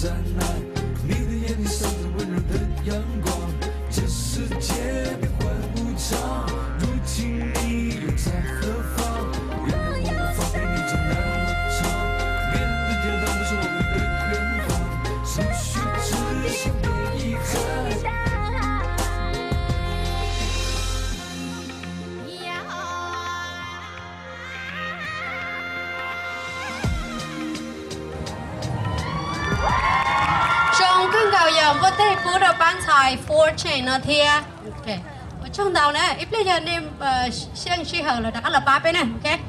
在哪？你的眼里闪着温柔的阳光，这世界变幻无常，如今你又在何方？原来我无法陪你走那么长，面对天堂不是我们的远方，继续只想别遗憾。Trong cưng cầu giờ có thể phú đầu bán xài phô chạy nó thia. Ok. Trong đầu này, ít bây giờ nên xem suy hở là đã là ba bên này. Ok.